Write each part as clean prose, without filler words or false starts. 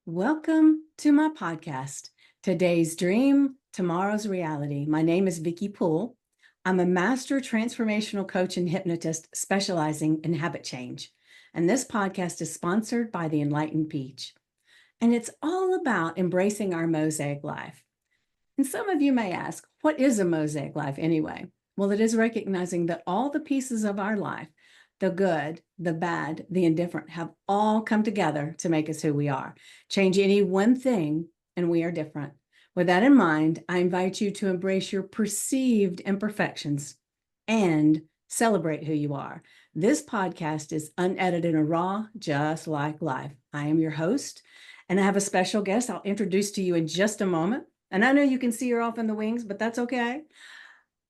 Welcome to my podcast, Today's Dream, Tomorrow's Reality. My name is Vicki Poole. I'm a master transformational coach and hypnotist specializing in habit change. And this podcast is sponsored by the Enlightened Peach. And it's all about embracing our mosaic life. And some of you may ask, what is a mosaic life anyway? Well, it is recognizing that all the pieces of our life, the good, the bad, the indifferent, have all come together to make us who we are. Change any one thing, and we are different. With that in mind, I invite you to embrace your perceived imperfections and celebrate who you are. This podcast is unedited and raw, just like life. I am your host, and I have a special guest I'll introduce to you in just a moment. And I know you can see her off in the wings, but that's okay.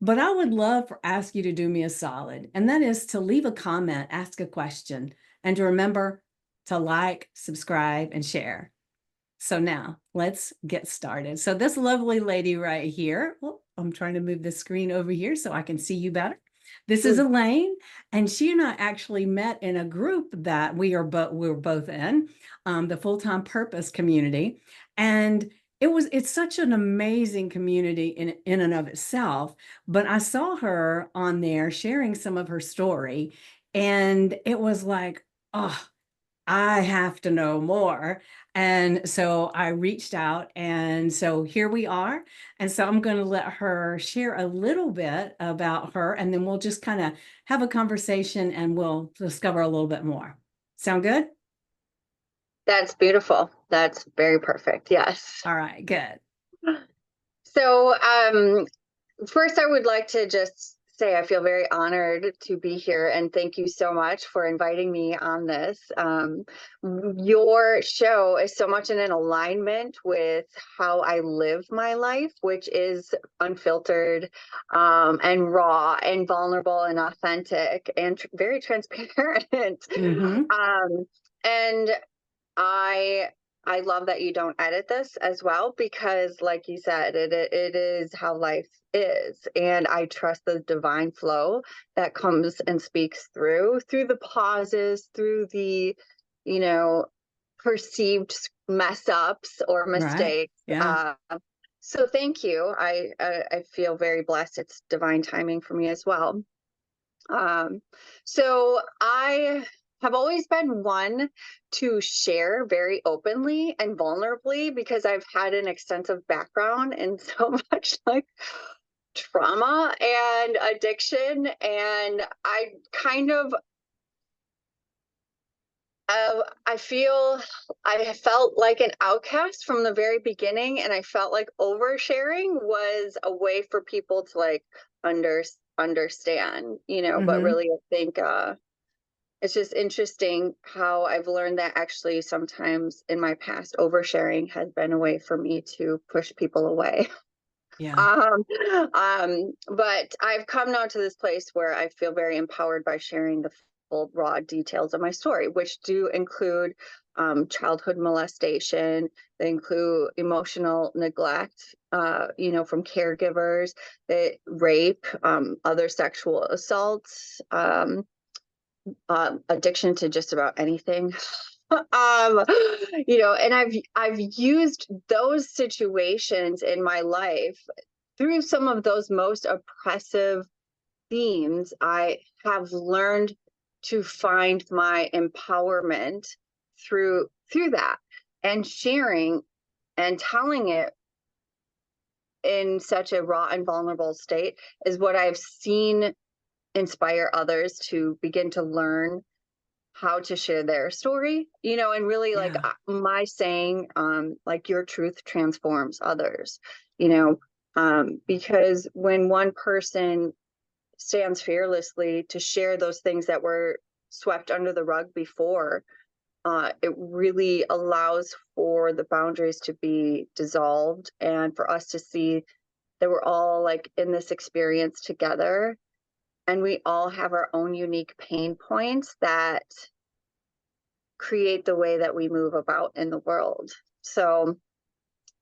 But I would love to ask you to do me a solid, and that is to leave a comment, ask a question, and to remember to like, subscribe, and share. So now let's get started. So this lovely lady right here, well, I'm trying to move the screen over here so I can see you better. This is Elaine, and she and I actually met in a group that we're both in, the Full-Time Purpose community. And it's such an amazing community in and of itself. But I saw her on there sharing some of her story, and it was like, oh, I have to know more. And so I reached out, and so here we are. And so I'm going to let her share a little bit about her, and then we'll just kind of have a conversation and we'll discover a little bit more. Sound good? That's beautiful. That's very perfect. Yes. All right, good. So, first, I would like to just say I feel very honored to be here, and thank you so much for inviting me on this. Your show is so much in an alignment with how I live my life, which is unfiltered, and raw and vulnerable and authentic and very transparent. Mm-hmm. And I love that you don't edit this as well, because like you said, it is how life is. And I trust the divine flow that comes and speaks through the pauses, through the, you know, perceived mess ups or Right. mistakes. Yeah. So thank you. I feel very blessed. It's divine timing for me as well. So I have always been one to share very openly and vulnerably, because I've had an extensive background in so much like trauma and addiction. And I kind of, I felt like an outcast from the very beginning. And I felt like oversharing was a way for people to like understand, but Mm-hmm. really I think, it's just interesting how I've learned that actually sometimes in my past, oversharing has been a way for me to push people away. Yeah. Um, but I've come now to this place where I feel very empowered by sharing the full raw details of my story, which do include childhood molestation. They include emotional neglect, from caregivers, rape, other sexual assaults, addiction to just about anything. And I've used those situations in my life through some of those most oppressive themes. I have learned to find my empowerment through that, and sharing and telling it in such a raw and vulnerable state is what I've seen inspire others to begin to learn how to share their story, and really like Yeah. my saying, like your truth transforms others, because when one person stands fearlessly to share those things that were swept under the rug before, it really allows for the boundaries to be dissolved and for us to see that we're all like in this experience together, and we all have our own unique pain points that create the way that we move about in the world. So,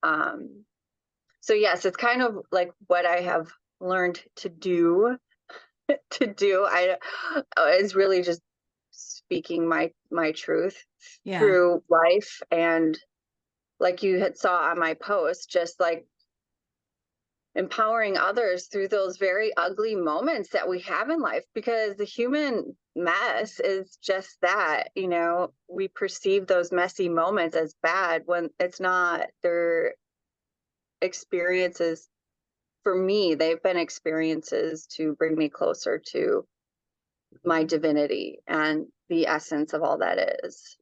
so yes, it's kind of like what I have learned to do. I is really just speaking my truth Yeah. through life and like you had saw on my post, just like empowering others through those very ugly moments that we have in life, because the human mess is just that, we perceive those messy moments as bad when it's not. They're experiences. For me, they've been experiences to bring me closer to my divinity and the essence of all that is.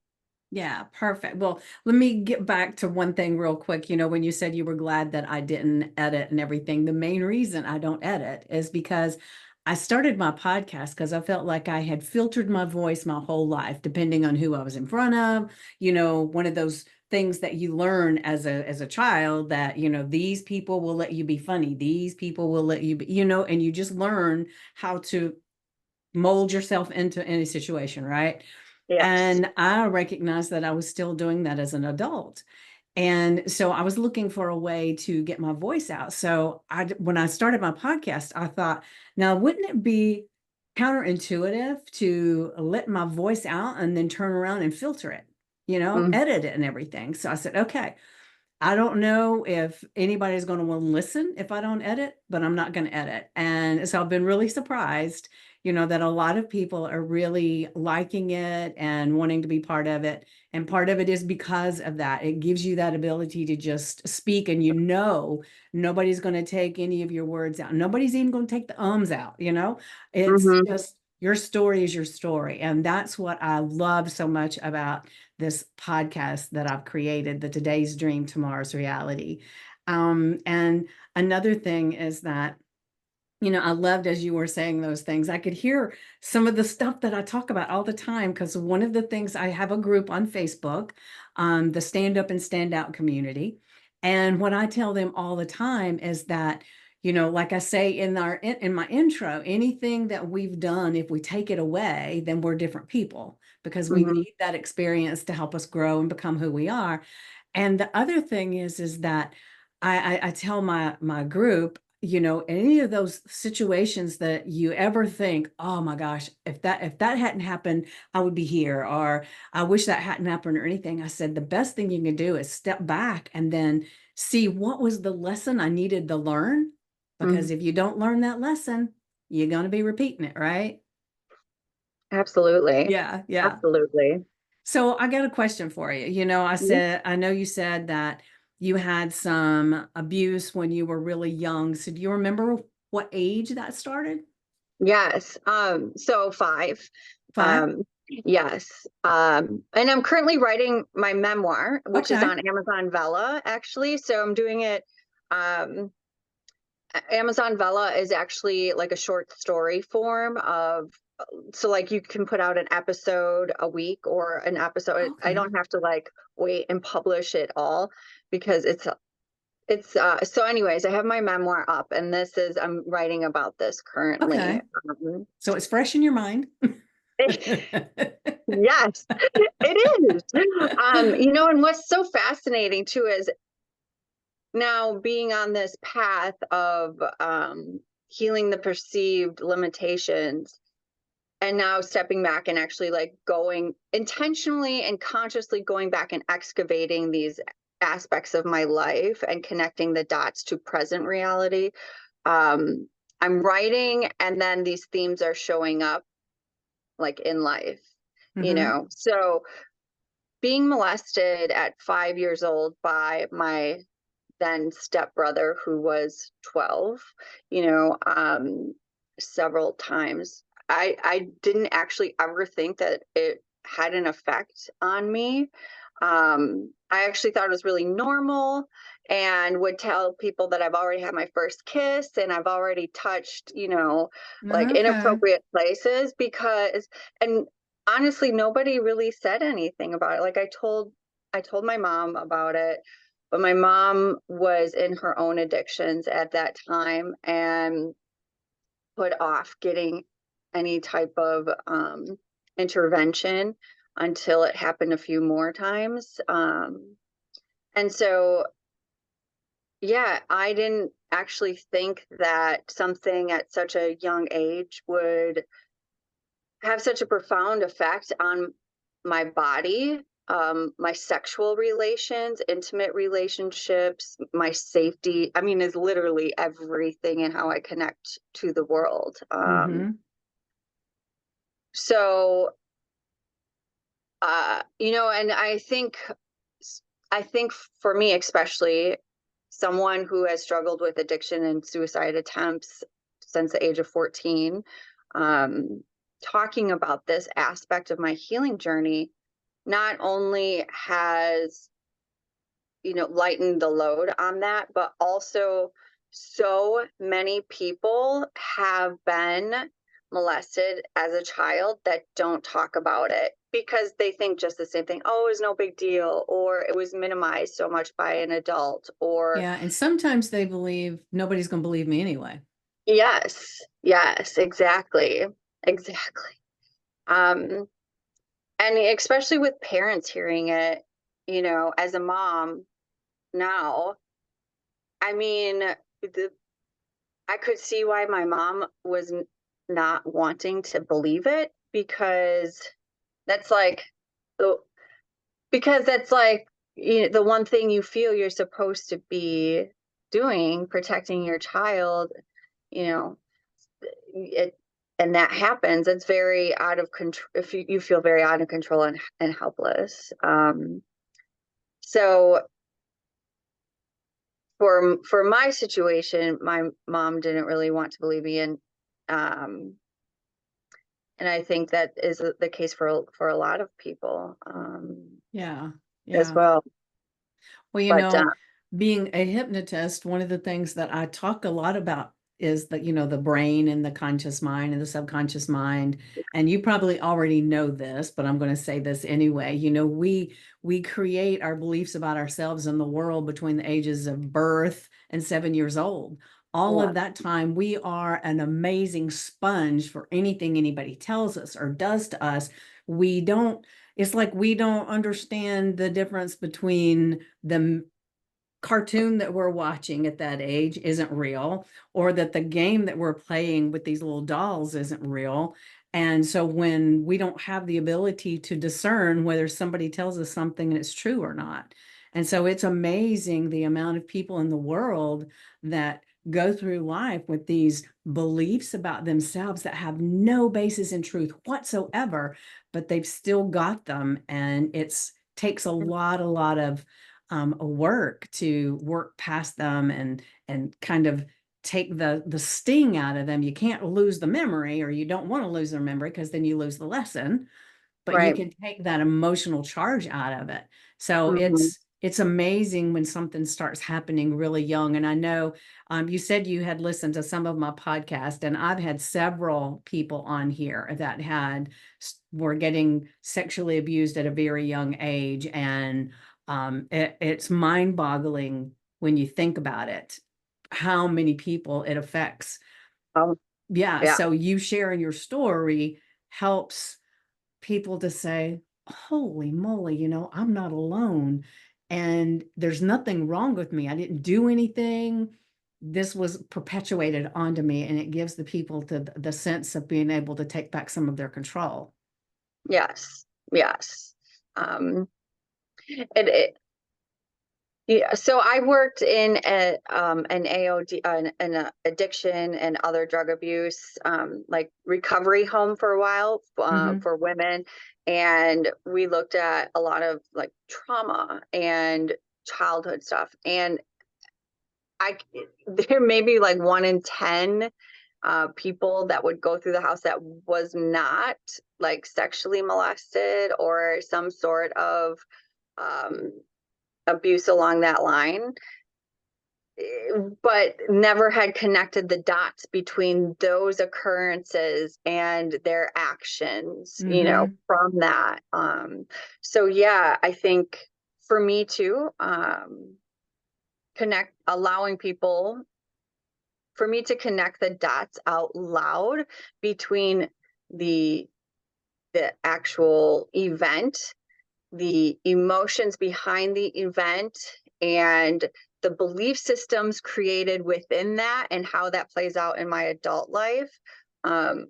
Yeah, perfect. Well, let me get back to one thing real quick. When you said you were glad that I didn't edit and everything, the main reason I don't edit is because I started my podcast because I felt like I had filtered my voice my whole life, depending on who I was in front of. One of those things that you learn as a child that, these people will let you be funny. These people will let you be, and you just learn how to mold yourself into any situation, right? Yes. And I recognized that I was still doing that as an adult. And so I was looking for a way to get my voice out. So when I started my podcast, I thought, now, wouldn't it be counterintuitive to let my voice out and then turn around and filter it, Mm-hmm. edit it and everything? So I said, okay, I don't know if anybody's going to want to listen if I don't edit, but I'm not going to edit. And so I've been really surprised, that a lot of people are really liking it and wanting to be part of it. And part of it is because of that. It gives you that ability to just speak, and nobody's going to take any of your words out. Nobody's even going to take the ums out, It's Mm-hmm. just your story is your story. And that's what I love so much about this podcast that I've created, the Today's Dream, Tomorrow's Reality. And another thing is that, I loved as you were saying those things, I could hear some of the stuff that I talk about all the time. Because one of the things, I have a group on Facebook, the Stand Up and Stand Out community. And what I tell them all the time is that, like I say in my intro, anything that we've done, if we take it away, then we're different people, because we Mm-hmm. need that experience to help us grow and become who we are. And the other thing is that I tell my group, any of those situations that you ever think, oh my gosh, if that hadn't happened, I would be here, or I wish that hadn't happened, or anything. I said the best thing you can do is step back and then see what was the lesson I needed to learn. Mm-hmm. Because if you don't learn that lesson, you're going to be repeating it, right? Absolutely. Yeah, yeah. Absolutely. So I got a question for you. I know you said that you had some abuse when you were really young. So do you remember what age that started? Yes. So 5. 5? Yes. And I'm currently writing my memoir, which is Okay. on Amazon Vella, actually. So I'm doing it. Um, Amazon Vella is actually like a short story form of, so like you can put out an episode a week or an episode. I Okay. don't have to like wait and publish it all, because so anyways, I have my memoir up, and I'm writing about this currently. Okay. So it's fresh in your mind. Yes, it is. And what's so fascinating too is now being on this path of healing the perceived limitations, and now stepping back and actually like going intentionally and consciously going back and excavating these aspects of my life and connecting the dots to present reality. um, I'm writing, and then these themes are showing up like in life, Hmm. so being molested at 5 years old by my then stepbrother, who was 12, several times. I didn't actually ever think that it had an effect on me. I actually thought it was really normal, and would tell people that I've already had my first kiss and I've already touched, like Okay. inappropriate places, and honestly, nobody really said anything about it. Like I told my mom about it, but my mom was in her own addictions at that time and put off getting any type of intervention until it happened a few more times. And so, yeah, I didn't actually think that something at such a young age would have such a profound effect on my body. my sexual relations, intimate relationships, my safety. I mean, is literally everything in how I connect to the world. Mm-hmm. So, and I think for me, especially someone who has struggled with addiction and suicide attempts since the age of 14, um, talking about this aspect of my healing journey not only has, lightened the load on that, but also so many people have been molested as a child that don't talk about it because they think just the same thing. Oh, it was no big deal, or it was minimized so much by an adult, or Yeah. And sometimes they believe nobody's going to believe me anyway. yes, yes, exactly, exactly. Um, and especially with parents hearing it, as a mom now, I mean, the I could see why my mom was not wanting to believe it that's like the that's like, the one thing you feel you're supposed to be doing, protecting your child, you know, it and that happens. It's very out of control if you feel very out of control and helpless. So for my situation, my mom didn't really want to believe me, um and I think that is the case for a lot of people, Yeah. as Yeah. well. Well, But being a hypnotist, one of the things that I talk a lot about is that, the brain and the conscious mind and the subconscious mind. And you probably already know this, but I'm going to say this anyway. We create our beliefs about ourselves and the world between the ages of birth and 7 years old. All yeah, of that time, we are an amazing sponge for anything anybody tells us or does to us. We don't, it's like we don't understand the difference between the cartoon that we're watching at that age isn't real, or that the game that we're playing with these little dolls isn't real. And so when we don't have the ability to discern whether somebody tells us something and it's true or not. And so it's amazing the amount of people in the world that go through life with these beliefs about themselves that have no basis in truth whatsoever, but they've still got them. And it's takes a lot of a work to work past them and kind of take the sting out of them. You can't lose the memory, or you don't want to lose their memory because then you lose the lesson, but you right. can take that emotional charge out of it. So Hmm. it's amazing when something starts happening really young. And I know you said you had listened to some of my podcast, and I've had several people on here that were getting sexually abused at a very young age, and it's mind-boggling when you think about it, how many people it affects. Oh, Yeah, yeah, so you sharing your story helps people to say, holy moly, I'm not alone. And there's nothing wrong with me. I didn't do anything. This was perpetuated onto me. And it gives the people the sense of being able to take back some of their control. yes, yes. It Yeah, so I worked in an AOD, an addiction and other drug abuse, like recovery home for a while, Hmm. for women, and we looked at a lot of like trauma and childhood stuff. And I there may be like 1 in 10 people that would go through the house that was not like sexually molested or some sort of um, abuse along that line, but never had connected the dots between those occurrences and their actions, Hmm. from that. So yeah, I think for me too, connect allowing people for me to connect the dots out loud between the actual event, the emotions behind the event, and the belief systems created within that and how that plays out in my adult life, um,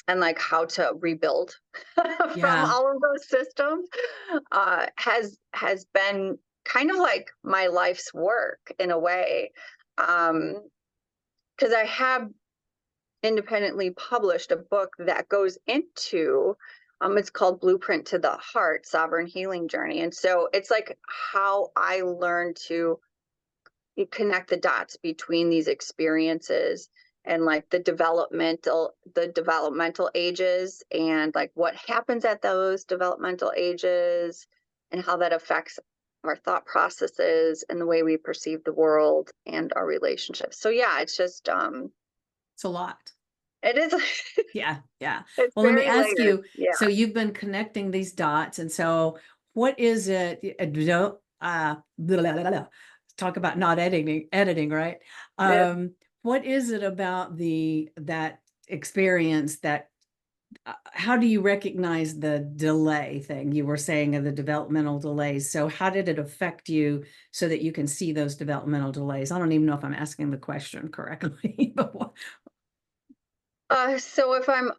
and like how to rebuild from Yeah. all of those systems, has been kind of like my life's work in a way. Because I have independently published a book that goes into, it's called Blueprint to the Heart, Sovereign Healing Journey. And so it's like how I learned to connect the dots between these experiences, and like the developmental ages, and like what happens at those developmental ages, and how that affects our thought processes and the way we perceive the world and our relationships. So yeah, it's just It's a lot. it is Yeah, yeah. it's Well, let me very ask layered. you, Yeah. so you've been connecting these dots, and so what is it, blah, blah, blah, blah. Talk about not editing, right? Yeah. What is it about that experience that how do you recognize the delay thing you were saying of the developmental delays? So how did it affect you so that you can see those developmental delays? I don't even know if I'm asking the question correctly, but So if I'm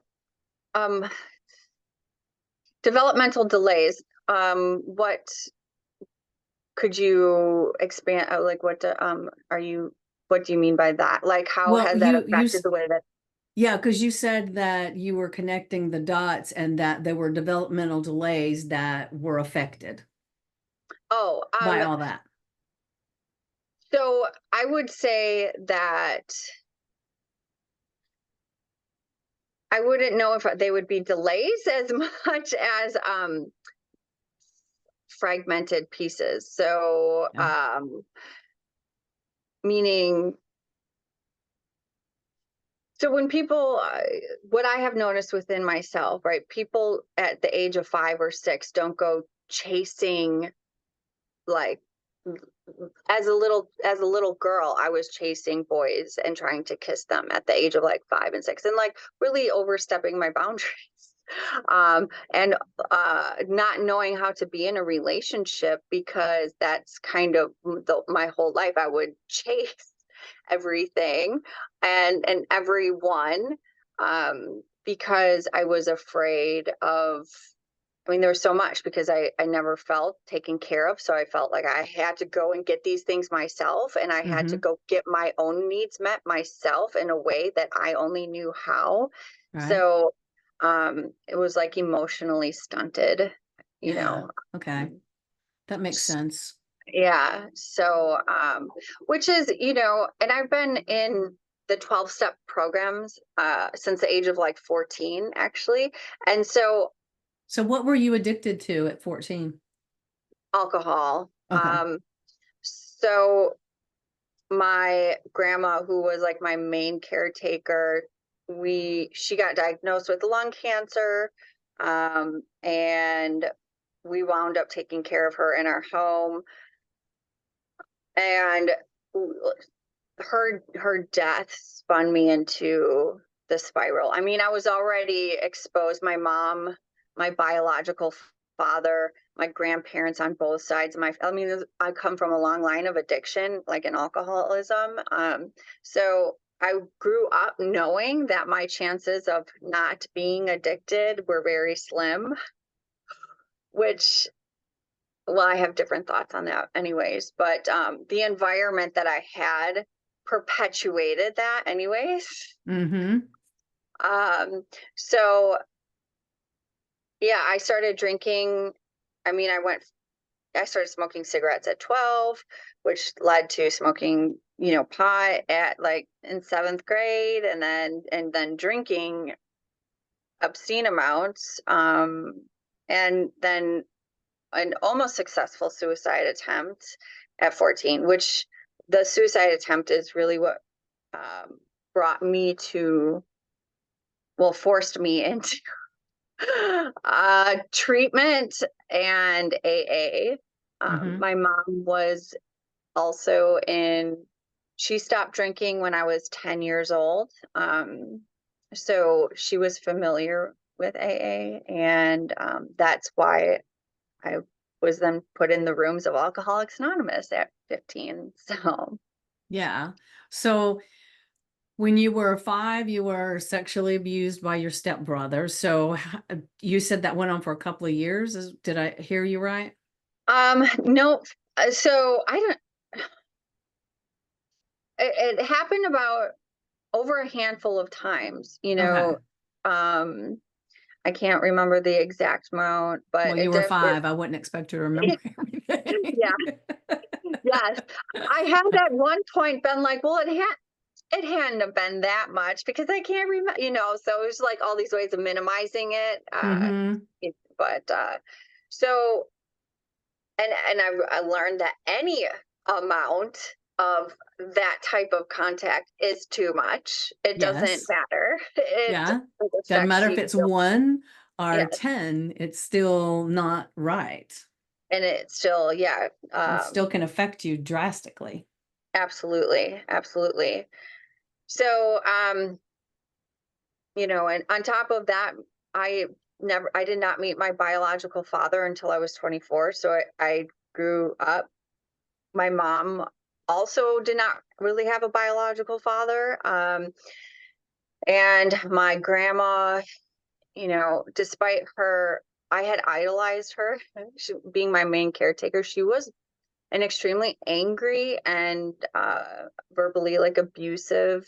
um developmental delays, what could you expand, like are you what do you mean by that? Like how well, has that affected the way that yeah, because you said that you were connecting the dots and that there were developmental delays that were affected oh by all that. so I would say that I wouldn't know if they would be delays as much as fragmented pieces. So Yeah. meaning, so when people, what I have noticed within myself, right? People at the age of 5 or 6 don't go chasing, like, as a little girl, I was chasing boys and trying to kiss them at the age of like 5 and 6, and like really overstepping my boundaries. And not knowing how to be in a relationship, because that's kind of my whole life. I would chase everything and everyone, because I was afraid of, I mean, there was so much because I never felt taken care of. So I felt like I had to go and get these things myself, and I had to Mm-hmm. go get my own needs met myself in a way that I only knew how. Right. So it was like emotionally stunted, you Yeah. know. Okay. That makes sense. Yeah. So which is, and I've been in the 12-step programs since the age of like 14, actually. And so So what were you addicted to at 14? alcohol. Okay. So my grandma, who was like my main caretaker, she got diagnosed with lung cancer, and we wound up taking care of her in our home. And her death spun me into the spiral. I mean, I was already exposed. My mom, my biological father, my grandparents on both sides of I mean, I come from a long line of addiction, like in alcoholism. So I grew up knowing that my chances of not being addicted were very slim, which, well, I have different thoughts on that anyways, but the environment that I had perpetuated that anyways. Mm-hmm. Um, so yeah, I started drinking. I mean, I started smoking cigarettes at 12, which led to smoking, pot at like in 7th grade, and then drinking obscene amounts. And then an almost successful suicide attempt at 14, which the suicide attempt is really what brought me to, well, forced me into treatment and AA. Mm-hmm. My mom was also she stopped drinking when I was 10 years old. So she was familiar with AA, and that's why I was then put in the rooms of Alcoholics Anonymous at 15. So Yeah. So When you were 5, you were sexually abused by your stepbrother. So you said that went on for a couple of years. Did I hear you right? No, so I don't. It happened about over a handful of times. Okay. Um, I can't remember the exact amount, Well, but you it were def. 5. I wouldn't expect you to remember everything. Yeah, yes. I had at one point been like, well, it hadn't have been that much because I can't remember, so it was like all these ways of minimizing it. Hmm. But so, and I learned that any amount of that type of contact is too much. It doesn't Yes. matter. It Yeah. Doesn't affects matter you. if it's 1 or Yes. 10, it's still not right. And it still, yeah, It still can affect you drastically. absolutely. Absolutely. So, and on top of that, I I did not meet my biological father until I was 24. So I grew up. My mom also did not really have a biological father. And my grandma, despite her, I had idolized her being my main caretaker. She was an extremely angry and verbally like abusive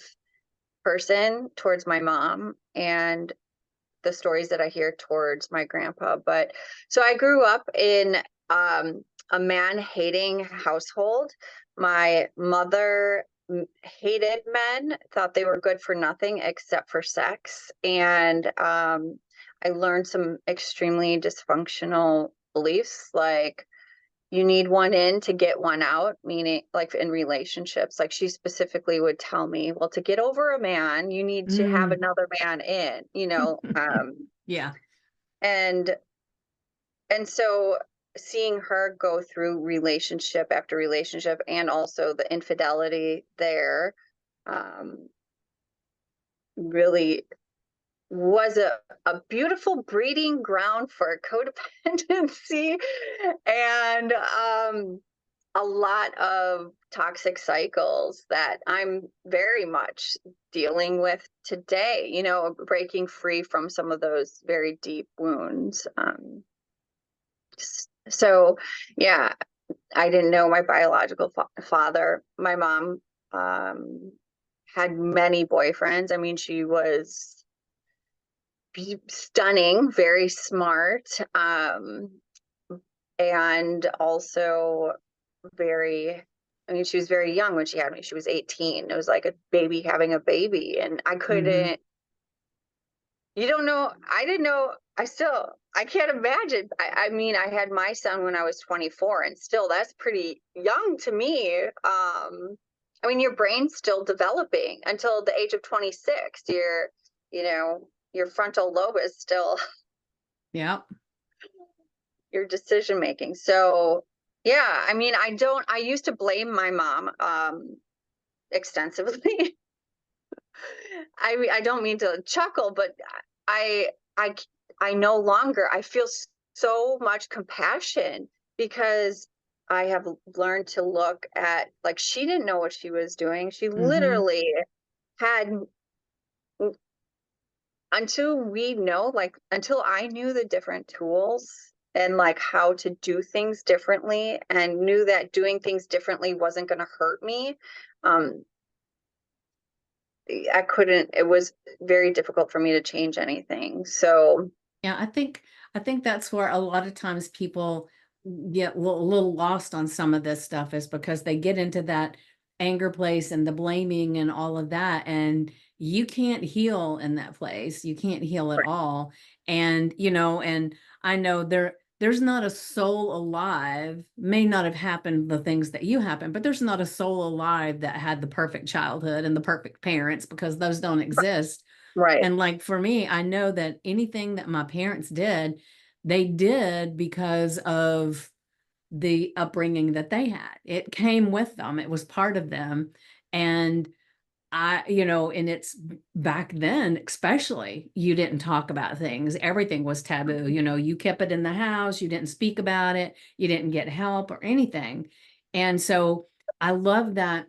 person towards my mom. And the stories that I hear towards my grandpa. But so I grew up in a man hating household. My mother hated men, thought they were good for nothing except for sex. And I learned some extremely dysfunctional beliefs like you need one in to get one out, meaning like in relationships. Like she specifically would tell me, well, to get over a man, you need to have Mm. another man in, Yeah. and so seeing her go through relationship after relationship and also the infidelity there um, really was a beautiful breeding ground for codependency and a lot of toxic cycles that I'm very much dealing with today, breaking free from some of those very deep wounds. So, yeah, I didn't know my biological father. My mom um, had many boyfriends. I mean, she was stunning, very smart, and also very I mean, she was very young when she had me. She was 18. It was like a baby having a baby. And I Hmm. couldn't, you don't know, I didn't know, I can't imagine. I mean, I had my son when I was 24, and still that's pretty young to me. I mean, your brain's still developing until the age of 26. Your frontal lobe is still Yeah. your decision making. So, yeah, I mean, I used to blame my mom extensively. I don't mean to chuckle, but I I I no longer I feel so much compassion because I have learned to look at like she didn't know what she was doing. She Hmm. literally had until I knew the different tools and like how to do things differently and knew that doing things differently wasn't going to hurt me. Um, I couldn't, it was very difficult for me to change anything. So, Yeah, I think that's where a lot of times people get a little lost on some of this stuff is because they get into that anger place and the blaming and all of that, and you can't heal in that place. You can't heal at all. And and I know there's not a soul alive, may not have happened the things that you happened, but there's not a soul alive that had the perfect childhood and the perfect parents because those don't exist. right, And like for me, I know that anything that my parents did, they did because of the upbringing that they had. It came with them, it was part of them. And and it's back then, especially, you didn't talk about things. Everything was taboo. You kept it in the house, you didn't speak about it, you didn't get help or anything. And so I love that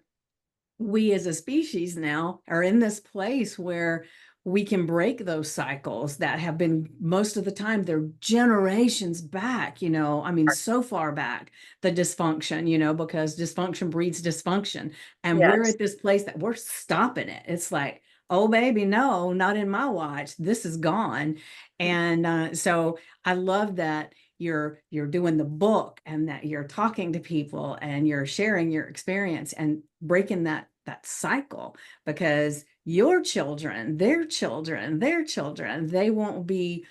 we as a species now are in this place where we can break those cycles that have been, most of the time they're generations back, I mean, so far back, the dysfunction, because dysfunction breeds dysfunction. And we're Yes. at this place that we're stopping it. It's like, oh baby, no, not in my watch, this is gone. And so I love that you're doing the book, and that you're talking to people, and you're sharing your experience and breaking that cycle, because your children, their children, their children, they won't be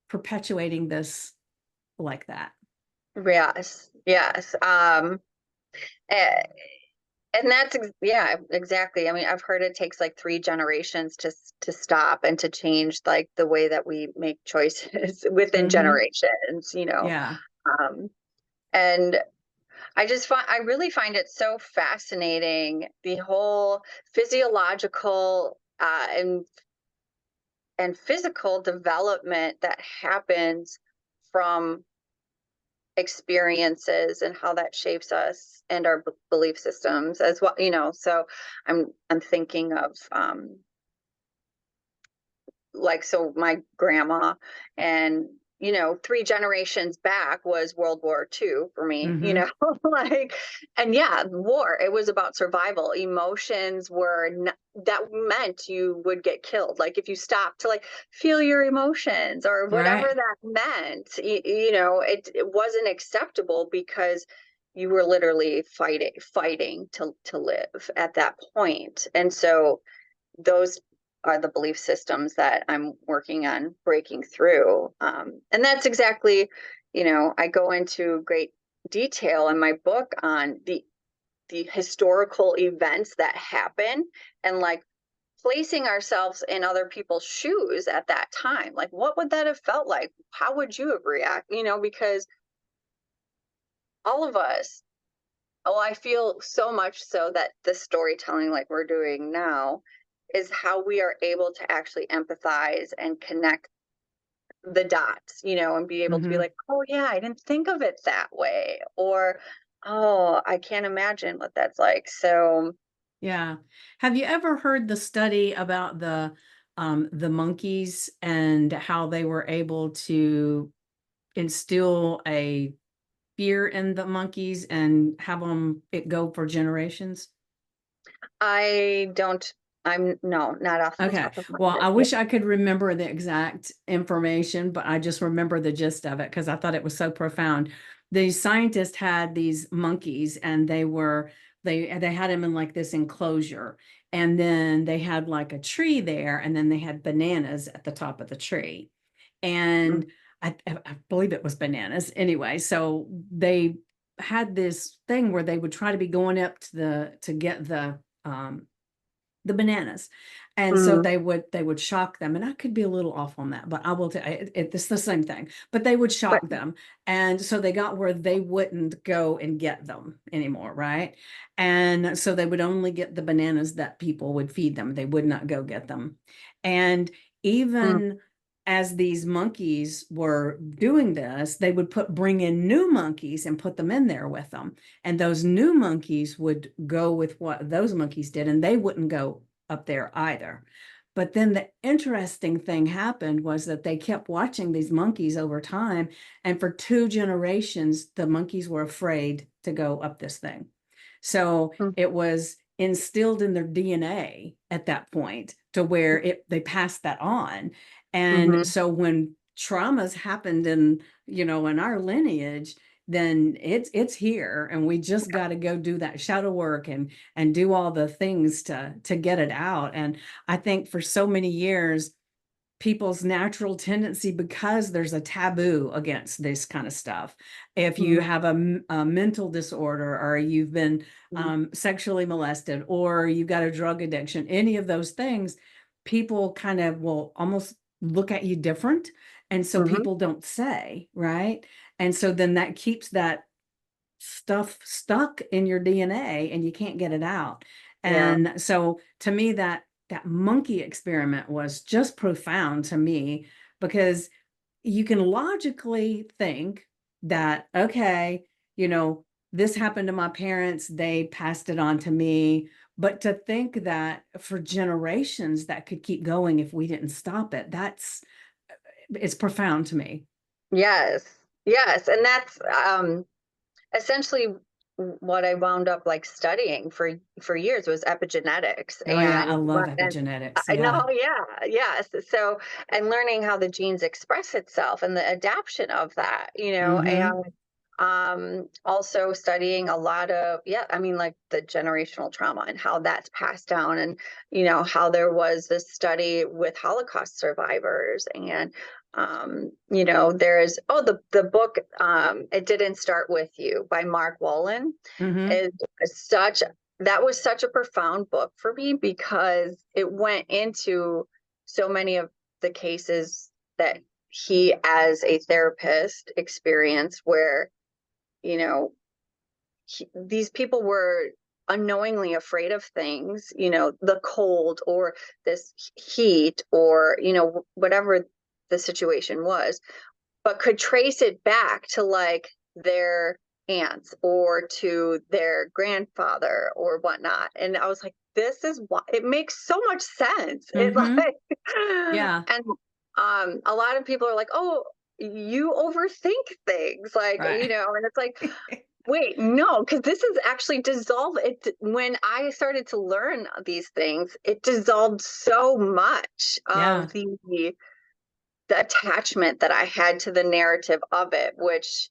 perpetuating this like that. Yes. Yes. eh, and yeah, exactly. I mean, I've heard it takes like 3 generations to stop and to change like the way that we make choices within Mm-hmm. generations, Yeah. Um, and I really find it so fascinating, the whole physiological and physical development that happens from experiences and how that shapes us and our belief systems as well. So I'm thinking of like, so my grandma, and 3 generations back was World War II for me, Mm-hmm. like, and yeah, war, it was about survival. Emotions were that meant you would get killed, like if you stopped to like feel your emotions or whatever Right. that meant. It wasn't acceptable, because you were literally fighting to live at that point. And so those are the belief systems that I'm working on breaking through. And that's exactly, I go into great detail in my book on the historical events that happen, and like placing ourselves in other people's shoes at that time. Like, what would that have felt like? How would you have reacted? Because all of us, oh, I feel so much so that the storytelling, like we're doing now, is how we are able to actually empathize and connect the dots, and be able to be Mm-hmm. like, oh, yeah, I didn't think of it that way. Or, oh, I can't imagine what that's like. So, Yeah. Have you ever heard the study about the monkeys and how they were able to instill a fear in the monkeys and have them it go for generations? I don't, I'm no, not off the Okay. top of my Well, head. I Yeah. wish I could remember the exact information, but I just remember the gist of it because I thought it was so profound. The scientists had these monkeys, and they had them in like this enclosure, and then they had like a tree there, and then they had bananas at the top of the tree. Mm, And I believe it was bananas anyway. So they had this thing where they would try to be going up to get the bananas. And so mm, they would shock them, and I could be a little off on that, but I will tell it's the same thing. But they would but shock them, and so they got where they wouldn't go and get them anymore, right? And so they would only get the bananas that people would feed them. They would not go get them. And mm, even as these monkeys were doing this, they would bring in new monkeys and put them in there with them, and those new monkeys would go with what those monkeys did, and they wouldn't go up there either. But then the interesting thing happened was that they kept watching these monkeys over time, and for 2 generations the monkeys were afraid to go up this thing. So mm, it was instilled in their DNA at that point, to where they passed that on. And mhm. so when traumas happened in our lineage, then it's here, and we just got to go do that shadow work and do all the things to get it out. And I think for so many years, people's natural tendency, because there's a taboo against this kind of stuff, if you Mhm, have a mental disorder, or you've been mhm, sexually molested, or you've got a drug addiction, any of those things, people kind of will almost look at you different, and so mhm. people don't say, right? And so then that keeps that stuff stuck in your DNA, and you can't get it out. Yeah. And so to me, that monkey experiment was just profound to me, because you can logically think that, okay, you know, this happened to my parents, they passed it on to me. But to think that for generations that could keep going if we didn't stop it, it's profound to me. Yes. Yes. And that's essentially what I wound up like studying for years was epigenetics. Oh yeah, I And love and epigenetics. I Yeah. know, yeah, yes. So, and learning how the genes express itself and the adaptation of that, Mm-hmm. and also studying a lot of, yeah, I mean, like the generational trauma and how that's passed down, and how there was this study with Holocaust survivors. And there's, the book, It Didn't Start With You by Mark Wolin Mm-hmm. is such that was such a profound book for me, because it went into so many of the cases that he as a therapist experienced, where you know these people were unknowingly afraid of things, the cold or this heat, or whatever the situation was, but could trace it back to like their aunts or to their grandfather or whatnot. And I was like, this is why it makes so much sense. It Mm-hmm. like, Yeah. and a lot of people are like, oh, you overthink things, like, Right. and it's like, wait, no, because this is actually dissolved. When I started to learn these things, it dissolved so much of Yeah. the attachment that I had to the narrative of it, which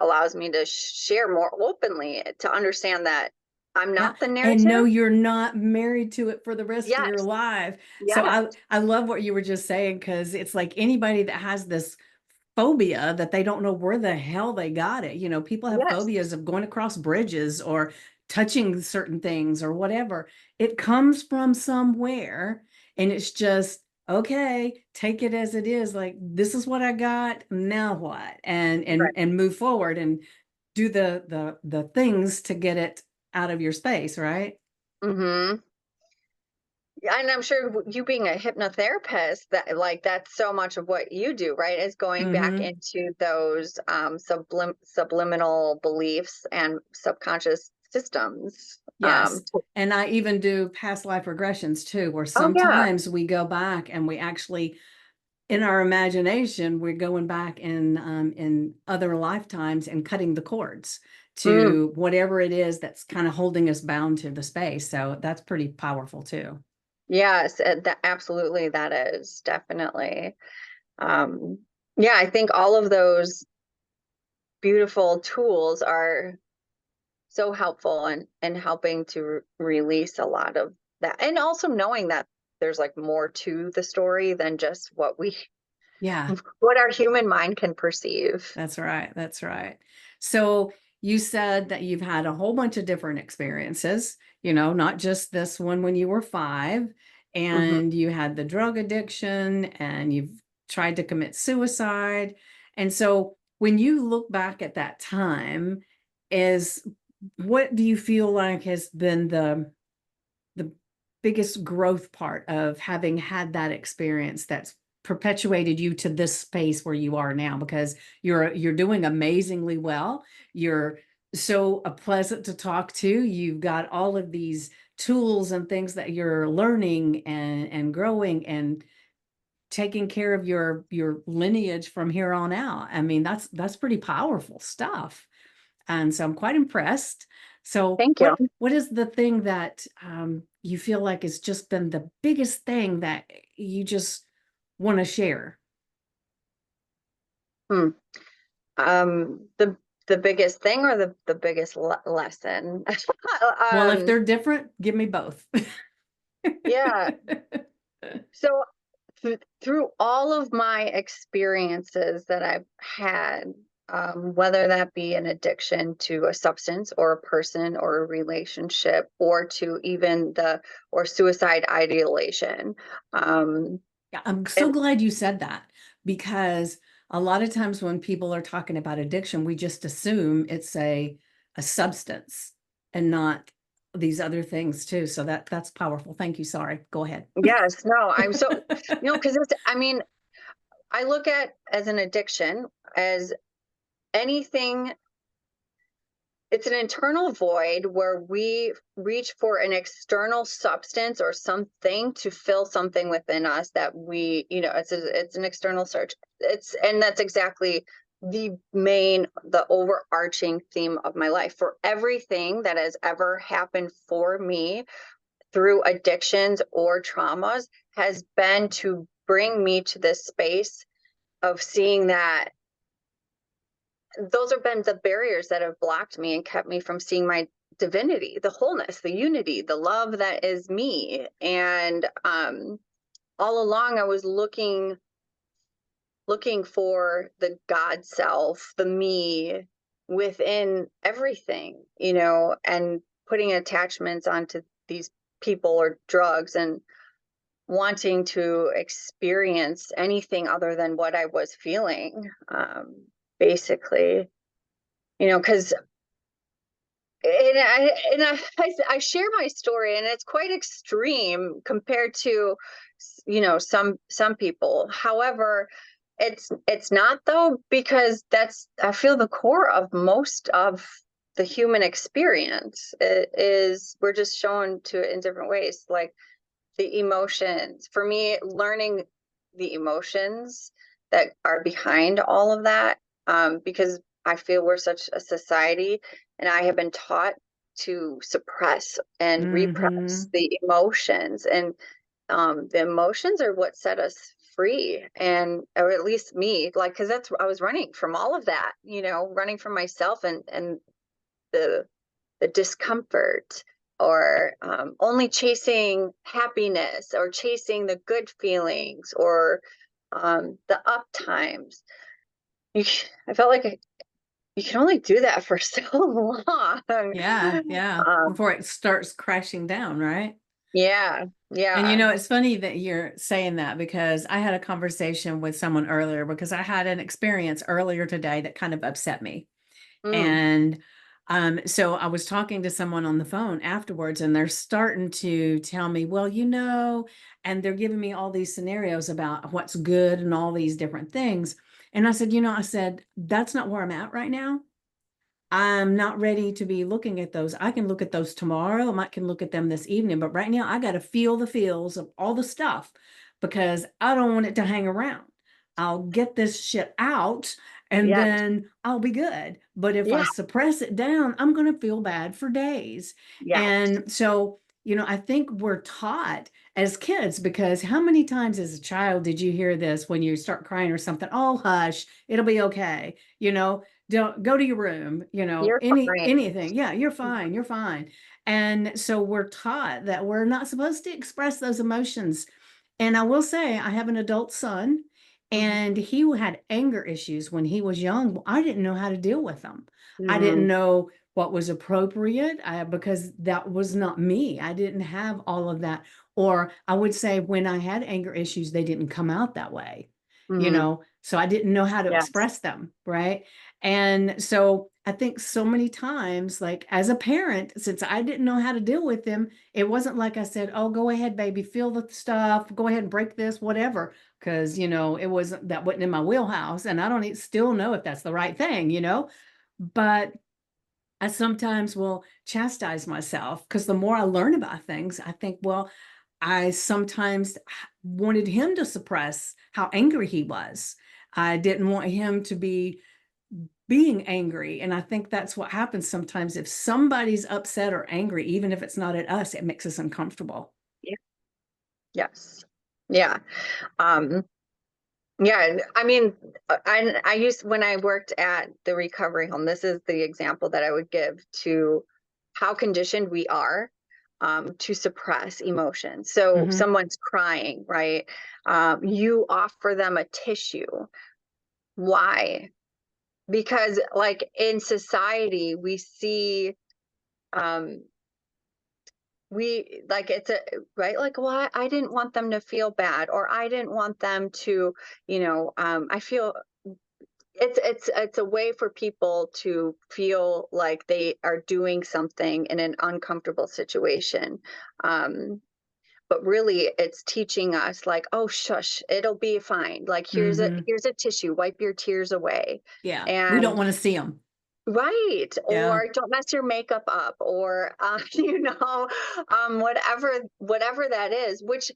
allows me to share more openly, to understand that I'm Yeah. not the And no, narrative. you're not married to it for the rest of your Yes, life. So yes, I love what you were just saying, because it's like anybody that has this phobia that they don't know where the hell they got it. People have yes. phobias of going across bridges or touching certain things or whatever. It comes from somewhere, and it's just okay, take it as it is. Like, this is what I got, now what? And Right. move forward and do the things to get it out of your space, right? Mm-hmm. Yeah, and I'm sure you being a hypnotherapist, that like that's so much of what you do, right? Is going back Mm-hmm. into those subliminal beliefs and subconscious systems. Yes. And I even do past life regressions too, where Oh yeah. sometimes we go back and we actually, in our imagination, we're going back in other lifetimes and cutting the cords Mm, to whatever it is that's kind of holding us bound to the space. So that's pretty powerful too. yes, that absolutely, that is definitely. Um, yeah, I think all of those beautiful tools are so helpful in helping to release a lot of that, and also knowing that there's like more to the story than just Yeah. what our human mind can perceive. That's right. That's right. So you said that you've had a whole bunch of different experiences, not just this one when you were 5, Hmm. and you had the drug addiction and you've tried to commit suicide. And so when you look back at that time, is what do you feel like has been the biggest growth part of having had that experience that's perpetuated you to this space where you are now? Because you're doing amazingly well. You're so pleasant to talk to. You've got all of these tools and things that you're learning and growing and taking care of your lineage from here on out. I mean, that's pretty powerful stuff. And so I'm quite impressed. So Thank you. what is the thing that you feel like has just been the biggest thing that you just want to share? Hmm. The biggest thing, or the biggest lesson? Well, if um, they're different, give me both. yeah. So through all of my experiences that I've had, whether that be an addiction to a substance or a person or a relationship, or to even or suicide ideation, um, Yeah, I'm so and glad you said that, because a lot of times when people are talking about addiction, we just assume it's a substance and not these other things too. So that's powerful. Thank you. Sorry. Go ahead. yes, no, I'm so, because I mean, I look at as an addiction as anything. it's an internal void where we reach for an external substance or something to fill something within us that we, it's an external search. And that's exactly the overarching theme of my life. For everything that has ever happened for me through addictions or traumas has been to bring me to this space of seeing that those have been the barriers that have blocked me and kept me from seeing my divinity, the wholeness, the unity, the love that is me. And all along I was looking for the God self, the me within everything, and putting attachments onto these people or drugs and wanting to experience anything other than what I was feeling, basically, because I share my story, and it's quite extreme compared to, some people. However, it's not, though, because that's, I feel, the core of most of the human experience. It is, we're just shown to it in different ways, like the emotions. For me, learning the emotions that are behind all of that, because I feel we're such a society, and I have been taught to suppress and repress Mm-hmm. the emotions. And the emotions are what set us free, and or at least me, like, because that's, I was running from all of that, running from myself and the the discomfort, or only chasing happiness or chasing the good feelings, or the up times. I felt like you can only do that for so long. Yeah, yeah. Um, Before it starts crashing down, right? yeah, And yeah. it's funny that you're saying that because I had a conversation with someone earlier because I had an experience earlier today that kind of upset me. Mm, And so I was talking to someone on the phone afterwards, and they're starting to tell me, well, and they're giving me all these scenarios about what's good and all these different things. And I said, I said, that's not where I'm at right now. I'm not ready to be looking at those. I can look at those tomorrow. I might can look at them this evening, but right now I got to feel the feels of all the stuff because I don't want it to hang around. I'll get this shit out and yes, then I'll be good. But if I yeah, suppress it down, I'm going to feel bad for days. yes, And so, I think we're taught as kids because how many times as a child did you hear this when you start crying or something? Oh, hush, it'll be okay. Don't go to your room, you're fine. anything. Yeah, you're fine. You're fine. And so we're taught that we're not supposed to express those emotions. And I will say, I have an adult son, Mhm, and he had anger issues when he was young. I didn't know how to deal with them. I didn't mhm, know what was appropriate because that was not me. I didn't have all of that. Or I would say, when I had anger issues, they didn't come out that way, mhm, so I didn't know how to yes, express them. Right. And so I think so many times, like as a parent, since I didn't know how to deal with them, it wasn't like I said, oh, go ahead, baby, feel the stuff, go ahead and break this, whatever. Because, it wasn't, that wasn't in my wheelhouse. And I don't still know if that's the right thing, but I sometimes will chastise myself because the more I learn about things, I think, well, I sometimes wanted him to suppress how angry he was. I didn't want him to be being angry. And I think that's what happens sometimes. If somebody's upset or angry, even if it's not at us, it makes us uncomfortable. yeah, yes, yeah. Um, Yeah, I mean, I used, when I worked at the recovery home, this is the example that I would give to how conditioned we are, to suppress emotion. So Hmm. someone's crying, right? You offer them a tissue. Why? Because, like, in society, we see, um, we like, it's a right, like, well, I didn't want them to feel bad, or I didn't want them to, I feel it's a way for people to feel like they are doing something in an uncomfortable situation. um but really, it's teaching us, like, oh, shush, it'll be fine, like, Hmm. here's a tissue, wipe your tears away. Yeah. We don't And want to see them. Right. Yeah. Or don't mess your makeup up, or whatever that is, which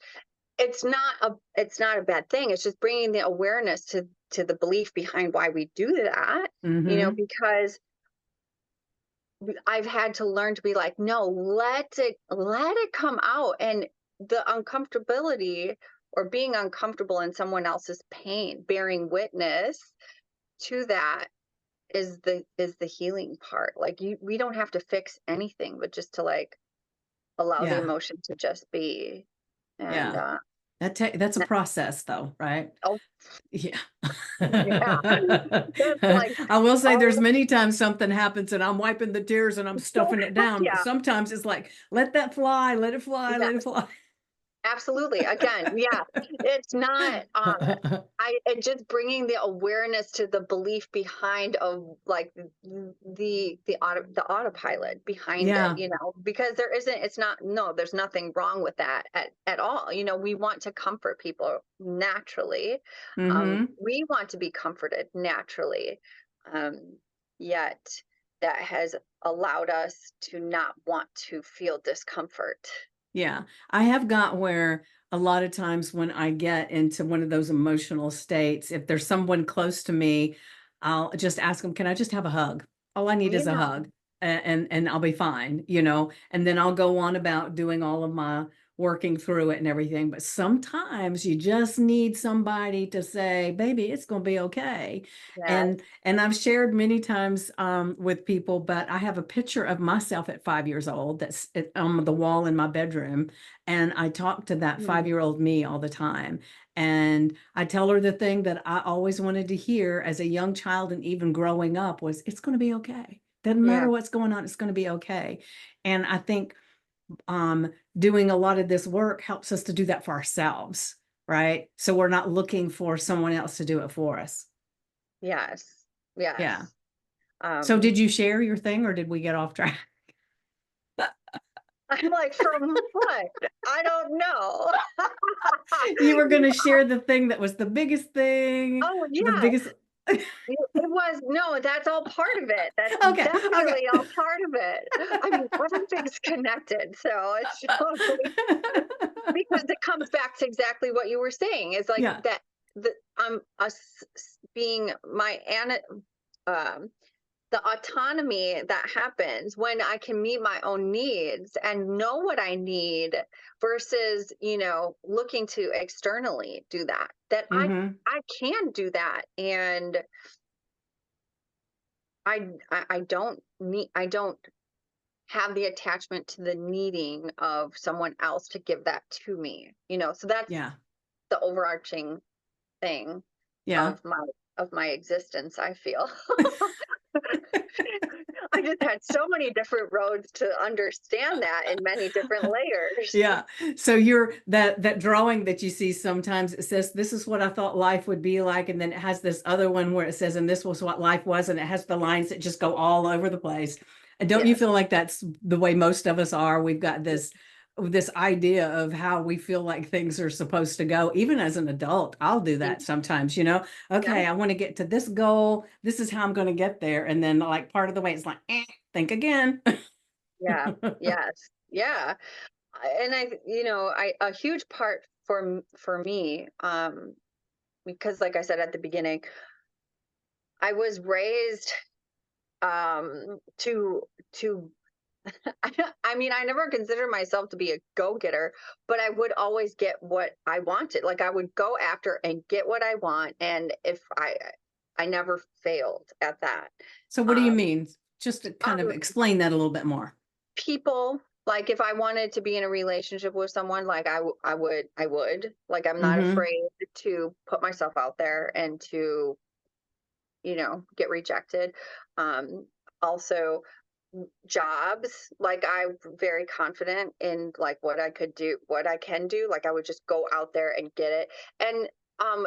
it's not a bad thing. It's just bringing the awareness to the belief behind why we do that, Mm-hmm. because I've had to learn to be like, no, let it come out. And the uncomfortability, or being uncomfortable in someone else's pain, bearing witness to that, is the healing part. Like, we don't have to fix anything, but just to like allow the Yeah. emotion to just be. And Yeah. That's a process though, right? oh Yeah. yeah, that's like, I will say oh there's many times something happens and I'm wiping the tears and I'm stuffing it down, but yeah, sometimes it's like, let that fly, let it fly, yeah. let it fly. Absolutely. Again, yeah, it's not, and just bringing the awareness to the belief behind of like the autopilot behind it, Yeah. because it's not, no, there's nothing wrong with that at all. We want to comfort people naturally. Mm-hmm. We want to be comforted naturally. Um, Yet that has allowed us to not want to feel discomfort. Yeah. I have got where a lot of times when I get into one of those emotional states, if there's someone close to me, I'll just ask them, can I just have a hug? All I need is a Yeah. hug and I'll be fine. And then I'll go on about doing all of my working through it and everything. But sometimes you just need somebody to say, baby, it's going to be okay. Yes. And I've shared many times with people, but I have a picture of myself at 5 years old on the wall in my bedroom. And I talk to that Mm, 5 year old me all the time. And I tell her the thing that I always wanted to hear as a young child and even growing up was, it's going to be okay. Doesn't yeah. matter what's going on, it's going to be okay. And I think doing a lot of this work helps us to do that for ourselves, right? So we're not looking for someone else to do it for us. Yes. Yeah. Yes. So Um, did you share your thing or did we get off track? I'm like, from what? I don't know. You were going to share the thing that was the biggest thing, Oh, the yeah. biggest. It was, no, that's all part of it. That's Okay. definitely all part of it. I mean, everything's connected. So it's totally, because it comes back to exactly what you were saying. Is like Yeah. that, I'm being my um the autonomy that happens when I can meet my own needs and know what I need, versus, looking to externally do that. That Hmm. I can do that, and I don't have the attachment to the needing of someone else to give that to me. So that's Yeah. the overarching thing Yeah. of my existence, I feel. I just had so many different roads to understand that in many different layers. Yeah. So you're that drawing that you see sometimes it says this is what I thought life would be like, and then it has this other one where it says and this was what life was, and it has the lines that just go all over the place. And don't you Yes. feel like that's the way most of us are? We've got this idea of how we feel like things are supposed to go. Even as an adult, I'll do that sometimes. Yeah. Okay, I want to get to this goal. This is how I'm going to get there. And then like part of the way it's like, think again. Yeah. Yes. Yeah. And a huge part for me, because like I said at the beginning, I was raised to I mean, I never considered myself to be a go-getter, but I would always get what I wanted. Like, I would go after and get what I want, and if I never failed at that. So what do you Um, mean? Just to kind of um, explain that a little bit more. People, like, if I wanted to be in a relationship with someone, like, I would. Like, I'm not Mm-hmm. afraid to put myself out there and to, get rejected. Also, jobs, like, I'm very confident in like what I could do, what I can do. Like, I would just go out there and get it. And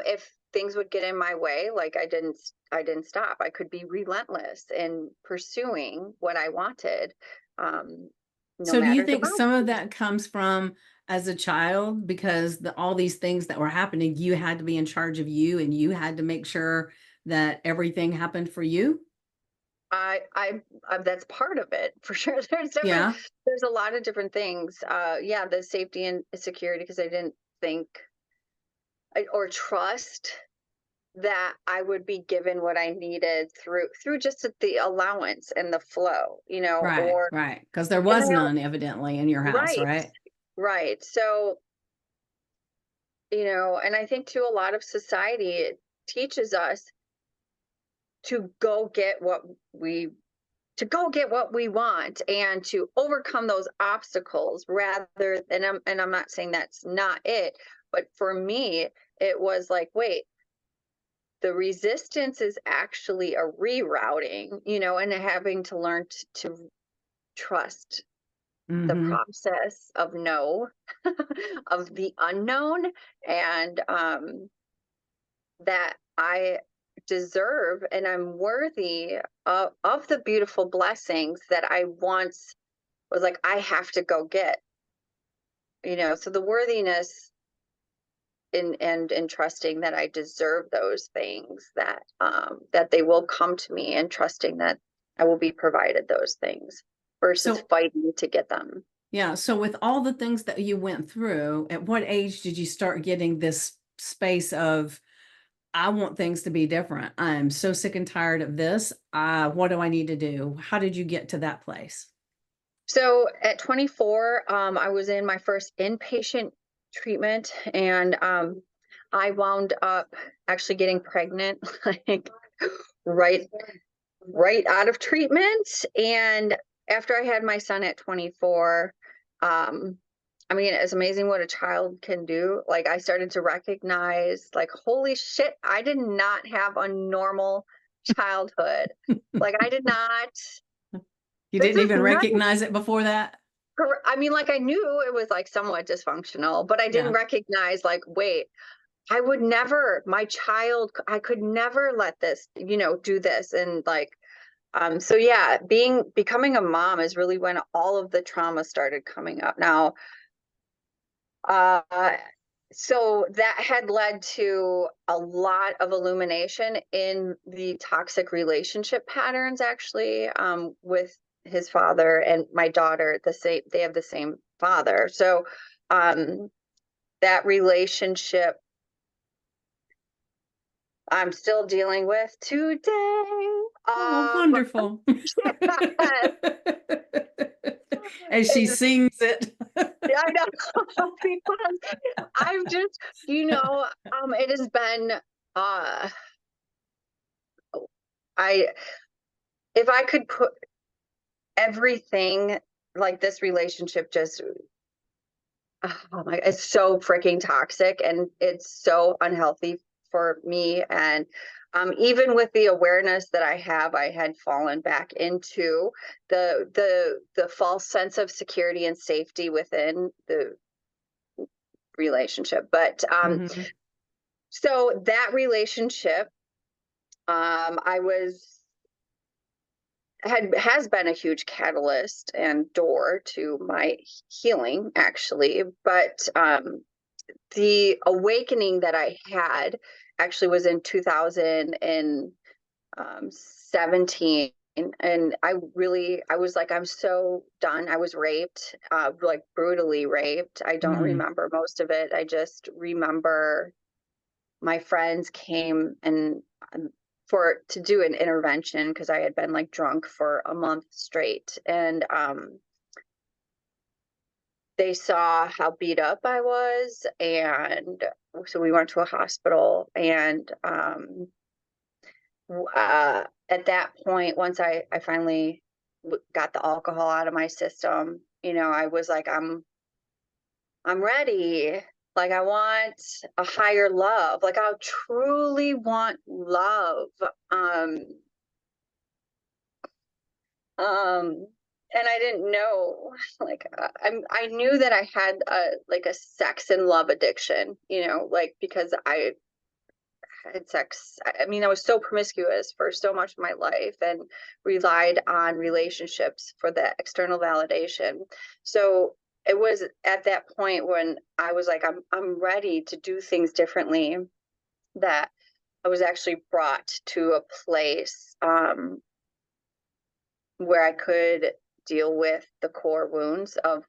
if things would get in my way, like, I didn't stop. I could be relentless in pursuing what I wanted, um no So do you matter the think some of consequences. that comes from as a child because all these things that were happening, you had to be in charge of you and you had to make sure that everything happened for you? I that's part of it for sure. Yeah. There's a lot of different things. Yeah, the safety and security, because I didn't think or trust that I would be given what I needed through just the allowance and the flow, Right. or Right. Because there and was then none evidently in your house, right, right? right. So, and I think too, a lot of society it teaches us to go get what we want and to overcome those obstacles rather than I'm not saying that's not it, but for me it was like, wait, the resistance is actually a rerouting, and having to learn to trust the Mm-hmm. process of no of the unknown, and that I deserve and I'm worthy of the beautiful blessings that I once was like, I have to go get, so the worthiness in trusting that I deserve those things, that they will come to me, and trusting that I will be provided those things versus So, fighting to get them. yeah. So, with all the things that you went through, at what age did you start getting this space of, I want things to be different? I'm so sick and tired of this. What do I need to do? How did you get to that place? So at 24, I was in my first inpatient treatment, and I wound up actually getting pregnant, like right right out of treatment. And after I had my son at 24, um, I mean, it's amazing what a child can do. Like, I started to recognize, like, holy shit, I did not have a normal childhood. Like, I did not. You This didn't is even not. recognize it before that? I mean, like, I knew it was like somewhat dysfunctional, but I didn't Yeah. recognize, like, wait, I would never, my child, I could never let this, do this. And like, so yeah, becoming a mom is really when all of the trauma started coming up. Now, uh, so that had led to a lot of illumination in the toxic relationship patterns, actually, with his father and my daughter. They have the same father. So, um, that relationship I'm still dealing with today. Oh, wonderful. Yes, As she it's, sings it. yeah, I know. Because I've just, it has been, uh, I, if I could put everything, like, this relationship just, oh my, it's so freaking toxic, and it's so unhealthy for me. And even with the awareness that I had fallen back into the false sense of security and safety within the relationship. But Mhm. so that relationship, I was had has been a huge catalyst and door to my healing, actually. But the awakening that I had actually was in 2017. And I was like, I'm so done. I was raped, like brutally raped. I don't Mm. remember most of it. I just remember my friends came and for to do an intervention, because I had been like drunk for a month straight. And they saw how beat up I was, and so we went to a hospital. And at that point, once I finally got the alcohol out of my system, I was like, I'm ready. Like, I want a higher love. Like, I truly want love. Um, um, and I didn't know, like, I knew that I had a sex and love addiction, like, because I had sex. I mean, I was so promiscuous for so much of my life and relied on relationships for that external validation. So it was at that point when I was like, I'm ready to do things differently, that I was actually brought to a place, where I could deal with the core wounds of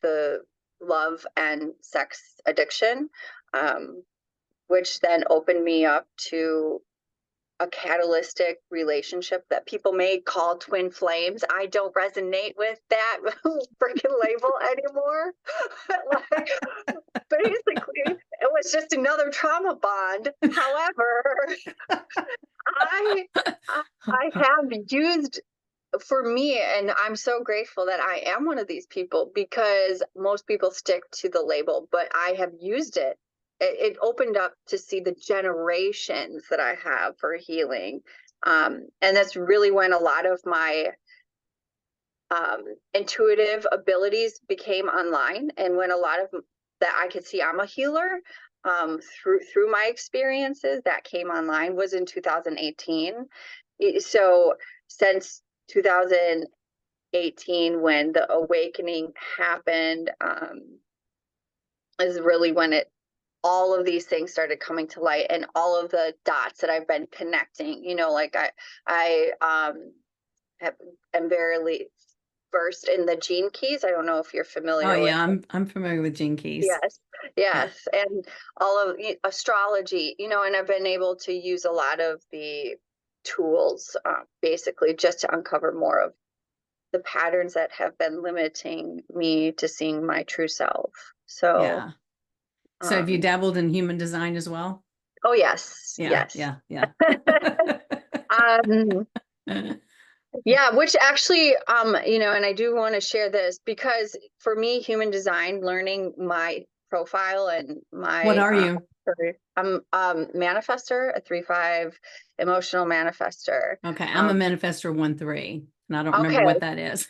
the love and sex addiction, which then opened me up to a catalytic relationship that people may call twin flames. I don't resonate with that freaking label anymore. Like, basically, it was just another trauma bond. However, I I have used, for me, and I'm so grateful that I am one of these people, because most people stick to the label, but I have used it. It opened up to see the generations that I have for healing. And that's really when a lot of my intuitive abilities became online, and when a lot of that I could see I'm a healer through my experiences that came online was in 2018. So since 2018, when the awakening happened, is really when all of these things started coming to light, and all of the dots that I've been connecting. Like I am barely versed in the gene keys. I don't know if you're Oh familiar with. yeah, I'm familiar with Gene Keys. Yes, Yeah. yes, and all of astrology, and I've been able to use a lot of the tools, basically just to uncover more of the patterns that have been limiting me to seeing my true self. So, Yeah. So have you um, dabbled in human design as well? oh yes, Yeah, yes. yeah, yeah. Um, yeah, which actually, and I do want to share this, because for me, human design, learning my profile and What my, are you? I'm manifester, a 3/5 emotional manifester. Okay, I'm a Um, manifestor 1/3, and I don't remember okay, what that is.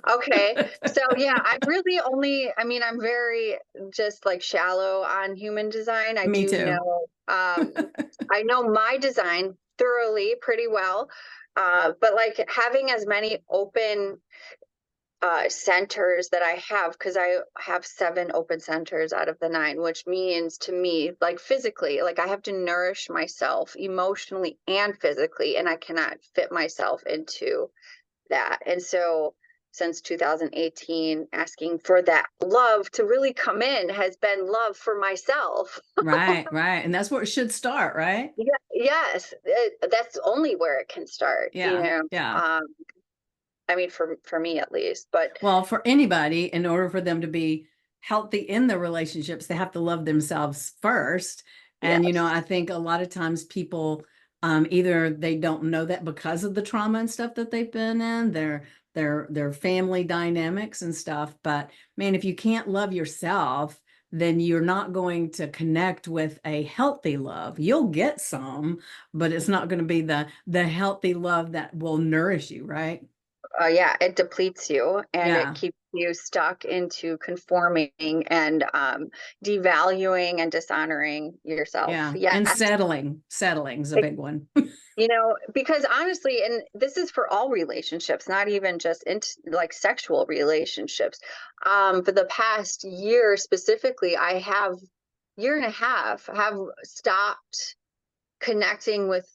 okay. So yeah, I really only, I mean, I'm very just like shallow on human design. Me too. I know my design thoroughly pretty well. But like having as many open centers that I have, because I have 7 open centers out of the 9, which means to me, like physically, like I have to nourish myself emotionally and physically, and I cannot fit myself into that. And so since 2018, asking for that love to really come in has been love for myself. Right, right. And that's where it should start, right? Yeah, yes, that's only where it can start, Yeah, yeah. I mean, for me at least, but Well, for anybody, in order for them to be healthy in their relationships, they have to love themselves first. And, yes, I think a lot of times people either they don't know that because of the trauma and stuff that they've been in, their family dynamics and stuff. But man, if you can't love yourself, then you're not going to connect with a healthy love. You'll get some, but it's not going to be the healthy love that will nourish you, right? yeah, it depletes you, and it Yeah. keeps you stuck into conforming and devaluing and dishonoring yourself. Yeah. Yes. And settling is a big one. Because honestly, and this is for all relationships, not even just like sexual relationships. For the past year specifically, I have year and a half have stopped connecting with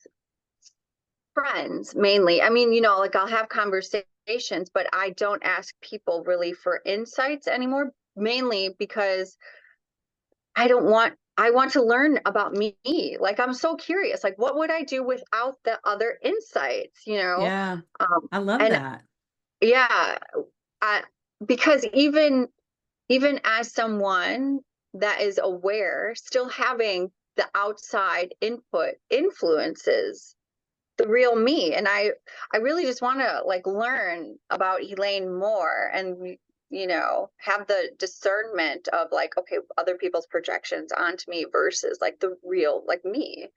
friends mainly. I mean, like I'll have conversations, but I don't ask people really for insights anymore, mainly because I want to learn about me. Like I'm so curious, like what would I do without the other insights? Yeah. Um, I love and that. yeah, I, because even as someone that is aware, still having the outside input influences the real me. And I really just want to like learn about Elaine more, and have the discernment of like, okay, other people's projections onto me versus like the real like me.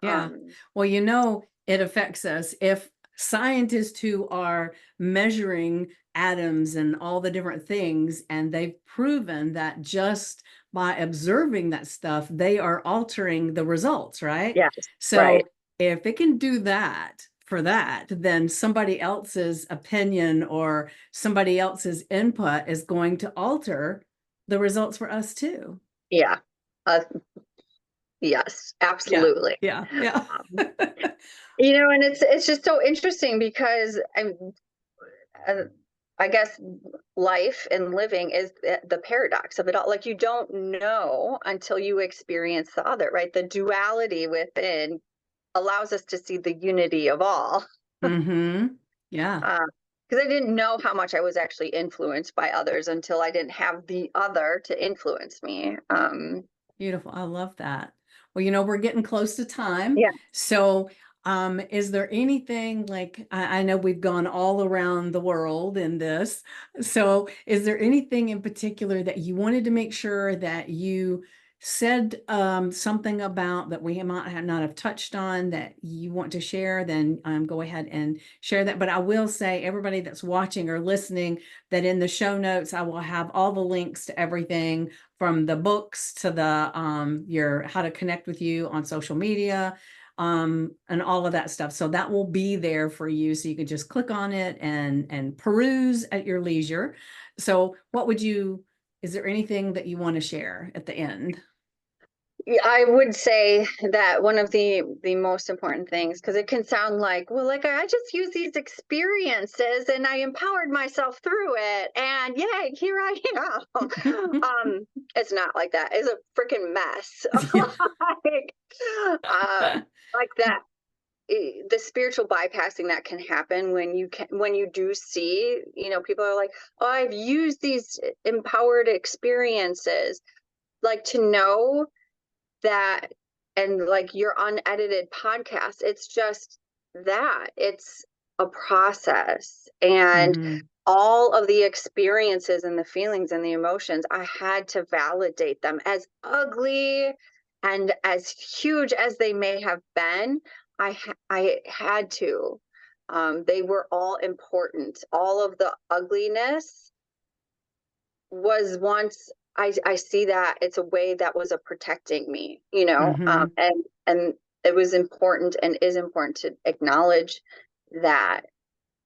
Yeah. um Well, it affects us. If scientists who are measuring atoms and all the different things, and they've proven that just by observing that stuff, they are altering the results, right? yes, right, So if it can do that for that, then somebody else's opinion or somebody else's input is going to alter the results for us too. yeah, uh, yes, Yeah. absolutely. Yeah. Yeah. um, and it's just so interesting because uh, I guess life and living is the paradox of it all. Like, you don't know until you experience the other, right? The duality within allows us to see the unity of all. Mm-hmm. Yeah. Because I didn't know how much I was actually influenced by others until I didn't have the other to influence me. Beautiful. I love that. Well, we're getting close to time. Yeah. So, is there anything like I know we've gone all around the world in this. So, is there anything in particular that you wanted to make sure that you said something about that we might have not have touched on that you want to share? Then go ahead and share that. But I will say, everybody that's watching or listening, that in the show notes, I will have all the links to everything from the books to the your how to connect with you on social media, and all of that stuff. So that will be there for you, so you can just click on it and peruse at your leisure. So is there anything that you want to share at the end? Yeah, I would say that one of the most important things, because it can sound like, well, like I just use these experiences and I empowered myself through it, and yay, here I am. It's not like that. It's a freaking mess. Yeah. like, like that. The spiritual bypassing that can happen when you do see, people are like, oh, I've used these empowered experiences, like, to know that, and like your unedited podcast, it's just that it's a process, and Hmm. all of the experiences and the feelings and the emotions, I had to validate them, as ugly and as huge as they may have been. I had to. They were all important. All of the ugliness was once, I see that it's a way that was a protecting me, Hmm. and it was important and is important to acknowledge that,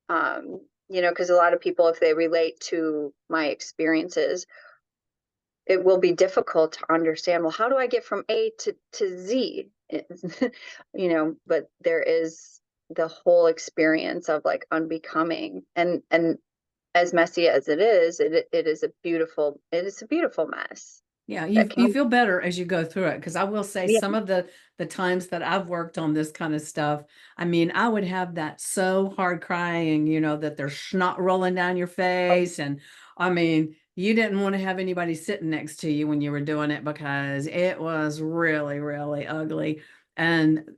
because a lot of people, if they relate to my experiences, it will be difficult to understand, well, how do I get from A to Z? But there is the whole experience of like unbecoming, and as messy as it is a beautiful mess Yeah, that you can. feel better as you go through it, because I will say Yeah. some of the times that I've worked on this kind of stuff, I mean, I would have that so hard crying, that there's snot rolling down your face, and I mean, you didn't want to have anybody sitting next to you when you were doing it because it was really, really ugly. And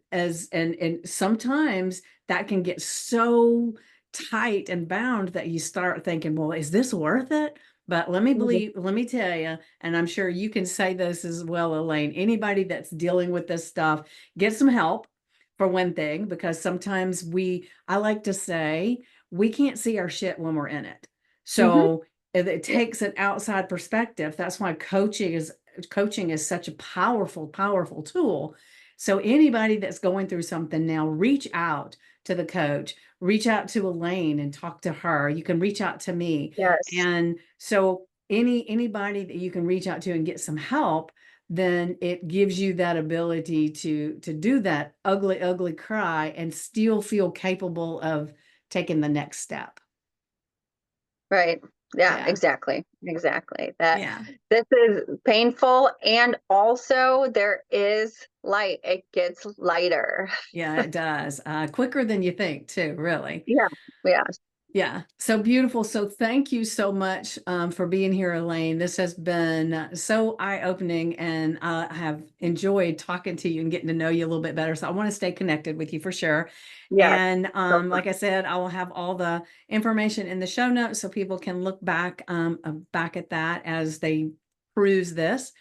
sometimes that can get so tight and bound that you start thinking, well, is this worth it? But Mhm. let me tell you, and I'm sure you can say this as well, Elaine, anybody that's dealing with this stuff, get some help for one thing, because sometimes I like to say, we can't see our shit when we're in it. Mhm. So it Yeah. takes an outside perspective. That's why coaching is such a powerful, powerful tool. So anybody that's going through something now, reach out to the coach, reach out to Elaine and talk to her. You can reach out to me. Yes. And so anybody that you can reach out to and get some help, then it gives you that ability to do that ugly, ugly cry and still feel capable of taking the next step. Right. Yeah, Yeah. exactly. Exactly. That Yeah. this is painful, and also there is light. It gets lighter. Yeah, it does. Quicker than you think too, really. Yeah. Yeah. Yeah, so beautiful. So thank you so much for being here, Elaine. This has been so eye-opening, and I have enjoyed talking to you and getting to know you a little bit better. So I want to stay connected with you for sure. Yes. And So like fun. I said, I will have all the information in the show notes so people can look back at that as they peruse this.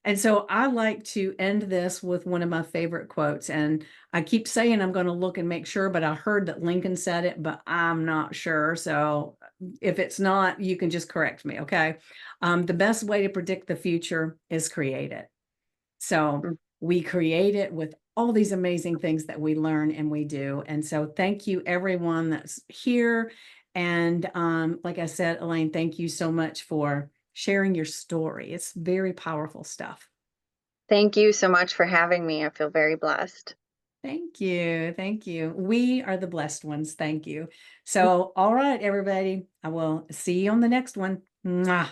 And so I like to end this with one of my favorite quotes. And I keep saying I'm going to look and make sure, but I heard that Lincoln said it, but I'm not sure. So if it's not, you can just correct me. Okay. The best way to predict the future is create it. So Mm. we create it with all these amazing things that we learn and we do. And so thank you, everyone that's here. And like I said, Elaine, thank you so much for sharing your story. It's very powerful stuff. Thank you so much for having me. I feel very blessed. Thank you. Thank you. We are the blessed ones. Thank you. So, all right, everybody. I will see you on the next one. Mwah.